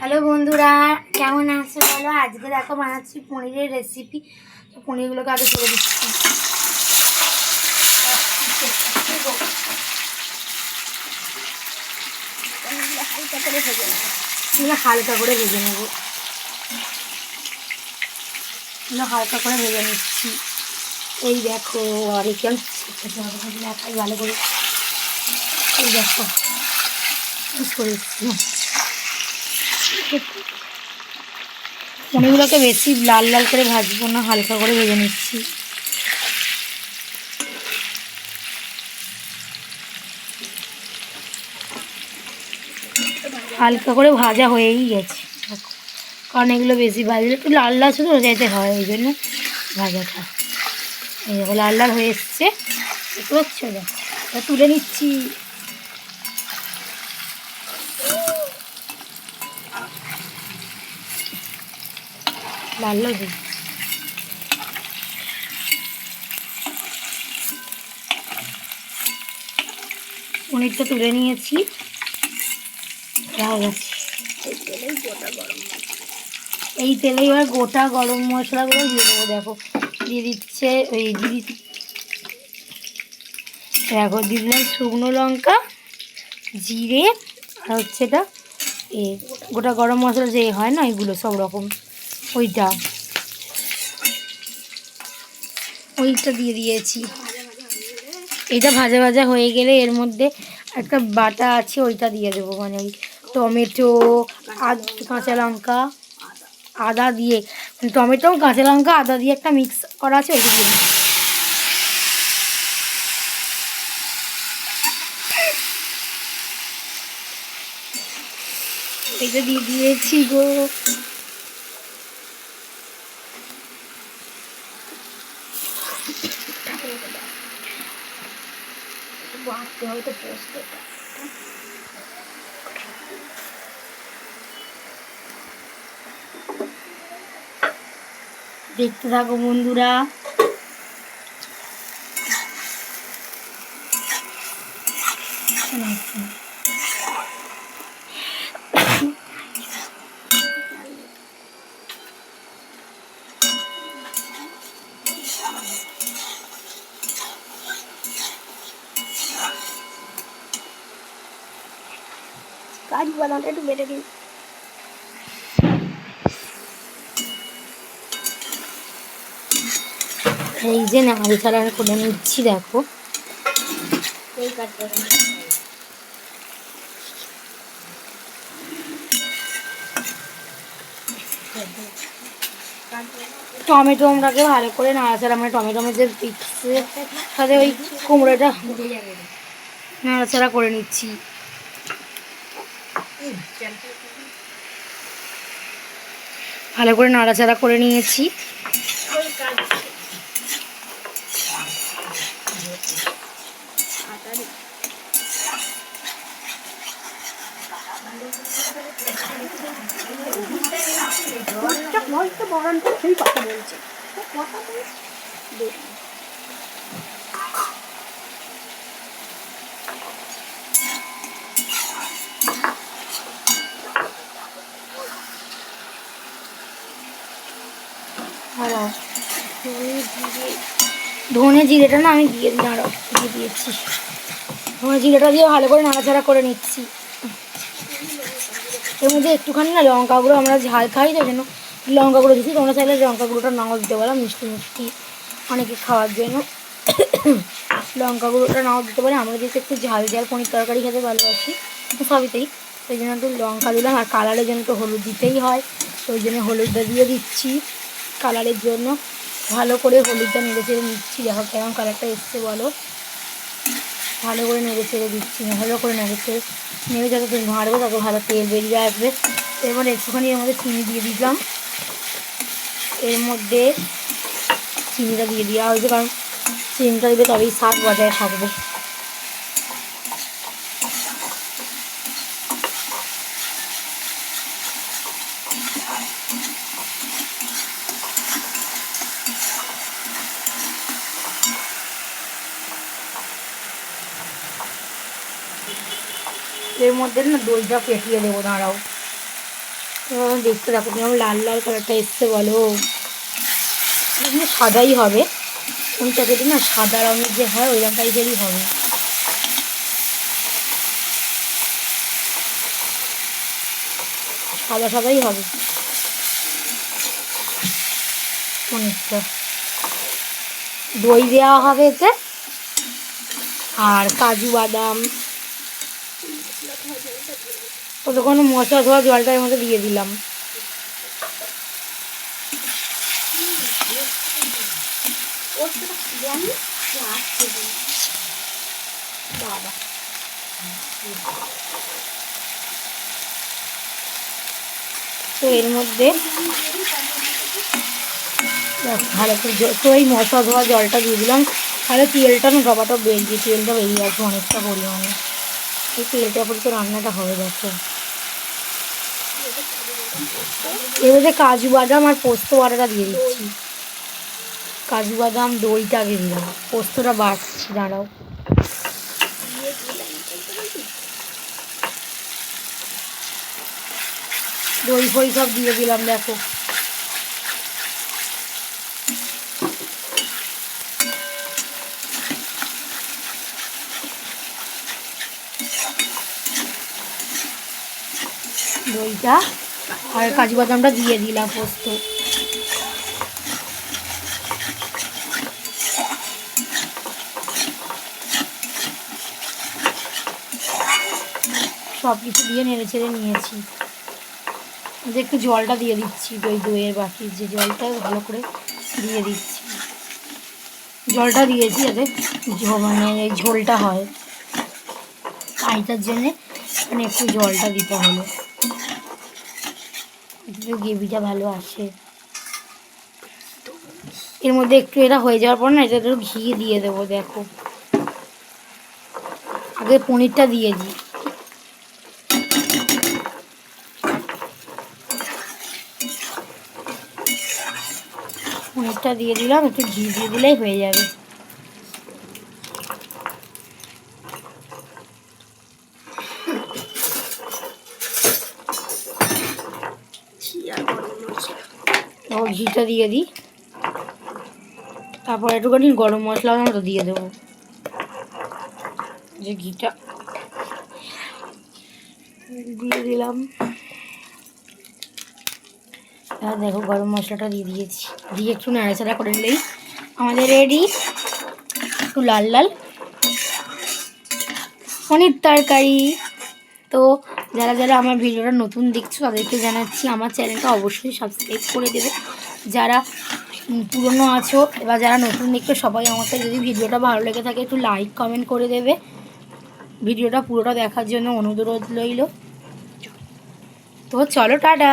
Hello বন্ধুরা, কেমন আছো বলো। আজকে দেখো বানাচ্ছি পনিরের রেসিপি। তো পনিরগুলোকে আগে করে দিচ্ছি, হালকা করে ভেজে নেব। হালকা করে ভেজে নিচ্ছি। এই দেখো, আর এখানে ভালো করে এই দেখো করে দিচ্ছি। পনিরগুলোকে বেশি লাল লাল করে ভাজবো না, হালকা করে ভেজে নিচ্ছি। হালকা করে ভাজা হয়েই গেছে, কারণ এগুলো বেশি ভাজলে একটু লাল লাল শুধু হয়ে যেতে হয়, ওই জন্য ভাজাটা। এই দেখো লাল লাল হয়ে এসছে, দেখতে পাচ্ছ? দেখো তুলে নিচ্ছি। লাল লাল হয়ে পনিরটা তুলে নিয়েছি। এই তেলে এবার গোটা গরম মশলাগুলো দিয়ে দেবো। দেখো দিয়ে দিচ্ছে ওই দেখো দিয়ে দিলাম শুকনো লঙ্কা, জিরে, আর হচ্ছে এটা গোটা গরম মশলা যে হয় না, এগুলো সব রকম ওইটা দিয়ে দিয়েছি। এইটা ভাজা ভাজা হয়ে গেলে এর মধ্যে একটা বাটা আছে, ওইটা দিয়ে দেবো। মানে ওই টমেটো, কাঁচা লঙ্কা, আদা দিয়ে, টমেটো, কাঁচা লঙ্কা, আদা দিয়ে একটা মিক্স করা আছে, ওইটা দিয়ে দেবো। এটা দিয়ে দিয়েছি গো। দেখতে থাকো বন্ধুরা। কাজ বাদামটা একটু বেটে দিই। এই যে নাড়াচাড়া করে নিচ্ছি। দেখো টমেটোটাকে ভালো করে নাড়াচাড়া, মানে টমেটো যে পিক্সের সাথে ওই কুমড়োটা নাড়াচাড়া করে নিচ্ছি। ভালো করে নাড়াচাড়া করে নিয়েছি। সেই কথা বলছে ধনে জিরেটা না আমি দিয়ে দিয়েছি। ধনে জিরেটা দিয়ে ভালো করে নাড়াচাড়া করে নিচ্ছি। এর মধ্যে একটুখানি না লঙ্কা গুঁড়ো, আমরা ঝাল খাই, তাই জন্য লঙ্কা গুঁড়ো দিচ্ছি। তোমরা চাইলে লঙ্কা গুঁড়োটা নাও দিতে পারো, মিষ্টি মিষ্টি অনেকে খাওয়ার জন্য লঙ্কা গুঁড়োটা নাও দিতে পারে। আমরা যেহেতু একটু ঝাল ঝাল পনির তরকারি খেতে ভালোবাসি সবইতেই, সেই জন্য একটু লঙ্কা দিলাম। আর কালারের জন্য তো হলুদ দিতেই হয়, তো ওই জন্য হলুদটা দিয়ে দিচ্ছি কালারের জন্য। ভালো করে হলুদটা নেড়ে চেড়ে নিচ্ছি। দেখো কেমন কালারটা এসছে বলো। ভালো করে নেড়ে চেড়ে দিচ্ছি, ভালো করে নেড়ে যত নাড়বে তত ভালো তেল বেরিয়ে আসবে। এরপর একটুখানি এর মধ্যে চিনি দিয়ে দিলাম। এর মধ্যে চিনিটা দিয়ে দেওয়া হয়েছে, কারণ চিনিটা দিলে তবেই স্বাদ বজায় থাকবে। এর মধ্যে না দইটা ফেটিয়ে দেবো, দাঁড়াও। দেখতে দেখো যেমন লাল লাল কালারটা এসছে বলো, এমনি সাদাই হবে, ওই প্যাকেটে না সাদা রঙের যে হয় ওই রঙ টাইপেরই হবে। সাদা সাদাই হবে অনেকটা। দই দেওয়া হবে এতে, আর কাজু বাদাম, ততক্ষণ মশলা ধোয়া জলটা এর মধ্যে দিয়ে দিলাম। বাবা তো এর মধ্যে ভালো করে তো এই মশলা ধোয়া জলটা দিয়ে দিলাম, তাহলে তেলটা না ডবাটা বেরিয়ে, তেলটা বেরিয়ে আসবে অনেকটা পরিমাণে। এই তেলটা পরে তো রান্নাটা হবে দেখো। এর মধ্যে কাজু বাদাম আর পোস্ত বাটাটা দিয়ে দিচ্ছি। কাজু বাদাম দইটা আগে দিলাম, পোস্তটা বাটছি, দাঁড়াও। দই ফই সব দিয়ে দিলাম দেখো। দইটা আর কাজু বাদামটা দিয়ে দিলাম, পোস্ত। সব কিছু দিয়ে নেড়ে চেড়ে নিয়েছি। একটু জলটা দিয়ে দিচ্ছি, দইয়ের বাকি যে জলটা ভালো করে দিয়ে দিচ্ছি। জলটা দিয়েছি যাতে মানে এই ঝোলটা হয়, আইটার জন্যে মানে একটু জলটা দিতে হলো, একটু গ্রেভিটা ভালো আসে। এর মধ্যে একটু এটা হয়ে যাওয়ার পর না এটা একটু ঘি দিয়ে দেবো দেখো। আগে পনিরটা দিয়ে দিই, পনিরটা দিয়ে দিলাম, একটু ঘি দিয়ে দিলেই হয়ে যাবে। ঘিটা দিয়ে দিই, তারপর একটুখানি গরম মশলার মতো দিয়ে দেবো, যে ঘিটা দিয়ে দিলাম। আর দেখো গরম মশলাটা দিয়ে দিয়েছি, দিয়ে একটু নাড়াচাড়া করে নিলেই আমাদের রেডি একটু লাল লাল পনির তরকারি। তো যারা যারা আমার ভিডিওটা নতুন দেখছো তাদেরকে জানাচ্ছি আমার চ্যানেলটা অবশ্যই সাবস্ক্রাইব করে দেবে। যারা পুরনো আছো এবার যারা নতুন দেখছো সবাই আমাকে যদি ভিডিওটা ভালো লেগে থাকে একটু লাইক কমেন্ট করে দেবে। ভিডিওটা পুরোটা দেখার জন্য অনুরোধ রইল। তো চলো টাটা।